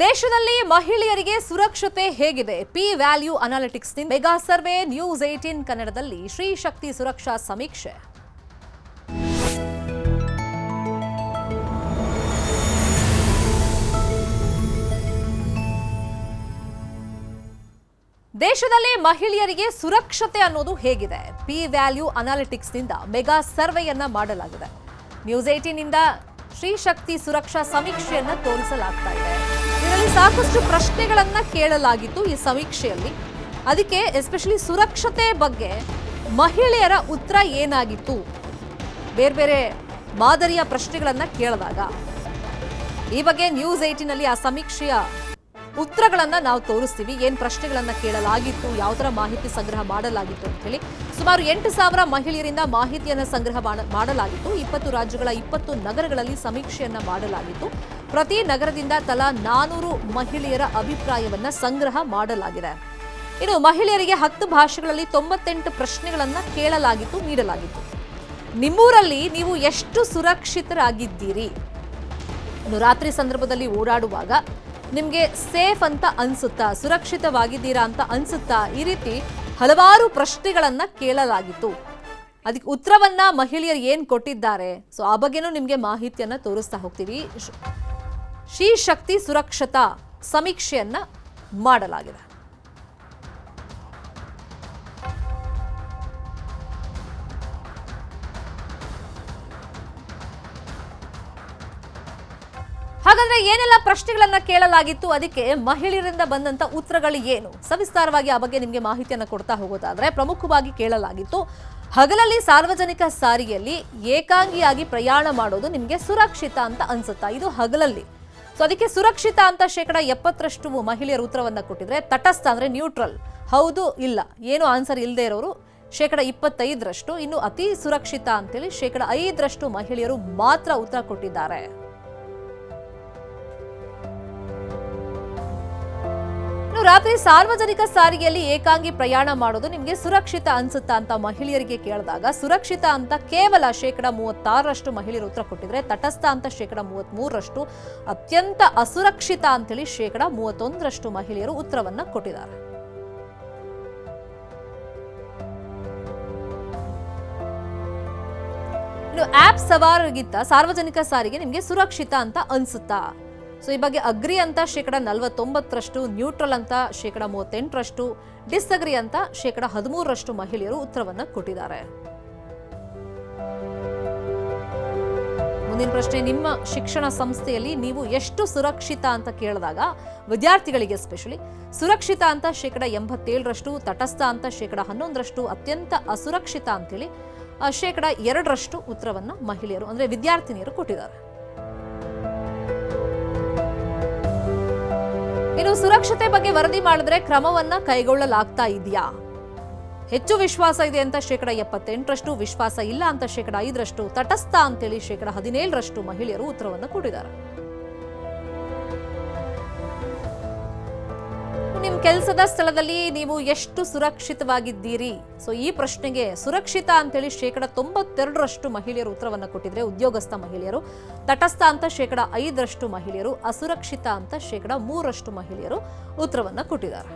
ದೇಶದಲ್ಲಿ ಮಹಿಳೆಯರಿಗೆ ಸುರಕ್ಷತೆ ಹೇಗಿದೆ? P value analytics mega survey news 18 ಕನ್ನಡದಲ್ಲಿ ಶ್ರೀ ಶಕ್ತಿ ಸುರಕ್ಷಾ ಸಮೀಕ್ಷೆ. ದೇಶದಲ್ಲಿ ಮಹಿಳೆಯರಿಗೆ ಸುರಕ್ಷತೆ ಅನ್ನೋದು ಹೇಗಿದೆ? ಪಿ ವ್ಯಾಲ್ಯೂ ಅನಾಲಿಟಿಕ್ಸ್ ನಿಂದ ಮೆಗಾ ಸರ್ವೆಯನ್ನ ಮಾಡಲಾಗಿದೆ. ನ್ಯೂಸ್ 18 ನಿಂದ ಶ್ರೀ ಶಕ್ತಿ ಸುರಕ್ಷಾ ಸಮೀಕ್ಷೆಯನ್ನ ತೋರಿಸಲಾಗ್ತಾ ಇದೆ. ಇದರಲ್ಲಿ ಸಾಕಷ್ಟು ಪ್ರಶ್ನೆಗಳನ್ನ ಕೇಳಲಾಗಿತ್ತು ಈ ಸಮೀಕ್ಷೆಯಲ್ಲಿ. ಅದಕ್ಕೆ ಎಸ್ಪೆಷಲಿ ಸುರಕ್ಷತೆ ಬಗ್ಗೆ ಮಹಿಳೆಯರ ಉತ್ತರ ಏನಾಗಿತ್ತು, ಬೇರೆ ಬೇರೆ ಮಾದರಿಯ ಪ್ರಶ್ನೆಗಳನ್ನ ಕೇಳಿದಾಗ ಈ ಬಗ್ಗೆ ನ್ಯೂಸ್ 18 ನಲ್ಲಿ ಆ ಸಮೀಕ್ಷೆಯ ಉತ್ತರಗಳನ್ನ ನಾವು ತೋರಿಸ್ತೀವಿ. ಏನ್ ಪ್ರಶ್ನೆಗಳನ್ನ ಕೇಳಲಾಗಿತ್ತು, ಯಾವ ತರ ಮಾಹಿತಿ ಸಂಗ್ರಹ ಮಾಡಲಾಗಿತ್ತು ಅಂತ ಹೇಳಿ. ಸುಮಾರು 8,000 ಮಹಿಳೆಯರಿಂದ ಮಾಹಿತಿಯನ್ನ ಸಂಗ್ರಹ ಮಾಡಲಾಗಿತ್ತು. 20 ರಾಜ್ಯಗಳ 20 ನಗರಗಳಲ್ಲಿ ಸಮೀಕ್ಷೆಯನ್ನ ಮಾಡಲಾಗಿತ್ತು. ಪ್ರತಿ ನಗರದಿಂದ ತಲಾ 400 ಮಹಿಳೆಯರ ಅಭಿಪ್ರಾಯವನ್ನ ಸಂಗ್ರಹ ಮಾಡಲಾಗಿದೆ. ಇನ್ನು ಮಹಿಳೆಯರಿಗೆ 10 ಭಾಷೆಗಳಲ್ಲಿ 98 ಪ್ರಶ್ನೆಗಳನ್ನ ಕೇಳಲಾಗಿತ್ತು, ನೀಡಲಾಗಿತ್ತು. ನಿಮ್ಮೂರಲ್ಲಿ ನೀವು ಎಷ್ಟು ಸುರಕ್ಷಿತರಾಗಿದ್ದೀರಿ? ಇನ್ನು ರಾತ್ರಿ ಸಂದರ್ಭದಲ್ಲಿ ಓಡಾಡುವಾಗ ನಿಮಗೆ ಸೇಫ್ ಅಂತ ಅನ್ಸುತ್ತಾ, ಸುರಕ್ಷಿತವಾಗಿದ್ದೀರಾ ಅಂತ ಅನ್ಸುತ್ತಾ? ಈ ರೀತಿ ಹಲವಾರು ಪ್ರಶ್ನೆಗಳನ್ನ ಕೇಳಲಾಗಿತ್ತು. ಅದಕ್ಕೆ ಉತ್ತರವನ್ನ ಮಹಿಳೆಯರು ಏನ್ ಕೊಟ್ಟಿದ್ದಾರೆ, ಸೊ ಆ ಬಗ್ಗೆನೂ ನಿಮಗೆ ಮಾಹಿತಿಯನ್ನ ತೋರಿಸ್ತಾ ಹೋಗ್ತೀವಿ. ಶ್ರೀ ಶಕ್ತಿ ಸುರಕ್ಷತಾ ಸಮೀಕ್ಷೆಯನ್ನ ಮಾಡಲಾಗಿದೆ. ಹಾಗಾದ್ರೆ ಏನೆಲ್ಲ ಪ್ರಶ್ನೆಗಳನ್ನ ಕೇಳಲಾಗಿತ್ತು, ಅದಕ್ಕೆ ಮಹಿಳೆಯರಿಂದ ಬಂದಂತ ಉತ್ತರಗಳು ಏನು? ಸವಿಸ್ತಾರವಾಗಿ ಆ ಬಗ್ಗೆ ನಿಮಗೆ ಮಾಹಿತಿಯನ್ನು ಕೊಡ್ತಾ ಹೋಗೋದಾದ್ರೆ, ಪ್ರಮುಖವಾಗಿ ಕೇಳಲಾಗಿತ್ತು, ಹಗಲಲ್ಲಿ ಸಾರ್ವಜನಿಕ ಸಾರಿಗೆಯಲ್ಲಿ ಏಕಾಂಗಿಯಾಗಿ ಪ್ರಯಾಣ ಮಾಡೋದು ನಿಮಗೆ ಸುರಕ್ಷಿತ ಅಂತ ಅನ್ಸುತ್ತಾ? ಇದು ಹಗಲಲ್ಲಿ. ಸೊ ಅದಕ್ಕೆ ಸುರಕ್ಷಿತ ಅಂತ 70% ಮಹಿಳೆಯರು ಉತ್ತರವನ್ನ ಕೊಟ್ಟಿದ್ರೆ, ತಟಸ್ಥ ಅಂದ್ರೆ ನ್ಯೂಟ್ರಲ್, ಹೌದು ಇಲ್ಲ ಏನು ಆನ್ಸರ್ ಇಲ್ಲದೆ ಇರೋರು 25%. ಇನ್ನು ಅತಿ ಸುರಕ್ಷಿತ ಅಂತೇಳಿ 5% ಮಹಿಳೆಯರು ಮಾತ್ರ ಉತ್ತರ ಕೊಟ್ಟಿದ್ದಾರೆ. ರಾತ್ರಿ ಸಾರ್ವಜನಿಕ ಸಾರಿಗೆಯಲ್ಲಿ ಏಕಾಂಗಿ ಪ್ರಯಾಣ ಮಾಡೋದು ನಿಮಗೆ ಸುರಕ್ಷಿತ ಅನ್ಸುತ್ತಾ ಅಂತ ಮಹಿಳೆಯರಿಗೆ ಕೇಳಿದಾಗ, ಸುರಕ್ಷಿತ ಅಂತ ಕೇವಲ 36% ಮಹಿಳೆಯರು ಉತ್ತರ ಕೊಟ್ಟಿದ್ರೆ, ತಟಸ್ಥ ಅಂತ 33%, ಅತ್ಯಂತ ಅಸುರಕ್ಷಿತ ಅಂತೇಳಿ 31% ಮಹಿಳೆಯರು ಉತ್ತರವನ್ನ ಕೊಟ್ಟಿದ್ದಾರೆ. ಇನ್ನು ಆಪ್ ಸವಾರರಿಗಿಂತ ಸಾರ್ವಜನಿಕ ಸಾರಿಗೆ ನಿಮಗೆ ಸುರಕ್ಷಿತ ಅಂತ ಅನ್ಸುತ್ತಾ? ಸೊ ಈ ಬಗ್ಗೆ ಅಗ್ರಿ ಅಂತ 49%, ನ್ಯೂಟ್ರಲ್ ಅಂತ 38%, ಡಿಸ್ಅಗ್ರಿ ಅಂತ 13% ಮಹಿಳೆಯರು ಉತ್ತರವನ್ನ ಕೊಟ್ಟಿದ್ದಾರೆ. ಮುಂದಿನ ಪ್ರಶ್ನೆ, ನಿಮ್ಮ ಶಿಕ್ಷಣ ಸಂಸ್ಥೆಯಲ್ಲಿ ನೀವು ಎಷ್ಟು ಸುರಕ್ಷಿತ ಅಂತ ಕೇಳಿದಾಗ ವಿದ್ಯಾರ್ಥಿಗಳಿಗೆ ಎಸ್ಪೆಷಲಿ ಸುರಕ್ಷಿತ ಅಂತ 87%, ತಟಸ್ಥ ಅಂತ 11%, ಅತ್ಯಂತ ಅಸುರಕ್ಷಿತ ಅಂತೇಳಿ 2% ಉತ್ತರವನ್ನ ಮಹಿಳೆಯರು ಅಂದ್ರೆ ವಿದ್ಯಾರ್ಥಿನಿಯರು ಕೊಟ್ಟಿದ್ದಾರೆ. ಇನ್ನು ಸುರಕ್ಷತೆ ಬಗ್ಗೆ ವರದಿ ಮಾಡಿದ್ರೆ ಕ್ರಮವನ್ನ ಕೈಗೊಳ್ಳಲಾಗ್ತಾ ಇದೆಯಾ? ಹೆಚ್ಚು ವಿಶ್ವಾಸ ಇದೆ ಅಂತ 78%, ವಿಶ್ವಾಸ ಇಲ್ಲ ಅಂತ 5%, ತಟಸ್ಥ ಅಂತೇಳಿ 17% ಮಹಿಳೆಯರು ಉತ್ತರವನ್ನು ಕೊಟ್ಟಿದ್ದಾರೆ. ನಿಮ್ಮ ಕೆಲಸದ ಸ್ಥಳದಲ್ಲಿ ನೀವು ಎಷ್ಟು ಸುರಕ್ಷಿತವಾಗಿದ್ದೀರಿ? ಸೊ ಈ ಪ್ರಶ್ನೆಗೆ ಸುರಕ್ಷಿತ ಅಂತೇಳಿ 92% ಮಹಿಳೆಯರು ಉತ್ತರವನ್ನು ಕೊಟ್ಟಿದ್ರೆ ಉದ್ಯೋಗಸ್ಥ ಮಹಿಳೆಯರು, ತಟಸ್ಥ ಅಂತ 5% ಮಹಿಳೆಯರು, ಅಸುರಕ್ಷಿತ ಅಂತ 3% ಮಹಿಳೆಯರು ಉತ್ತರವನ್ನು ಕೊಟ್ಟಿದ್ದಾರೆ.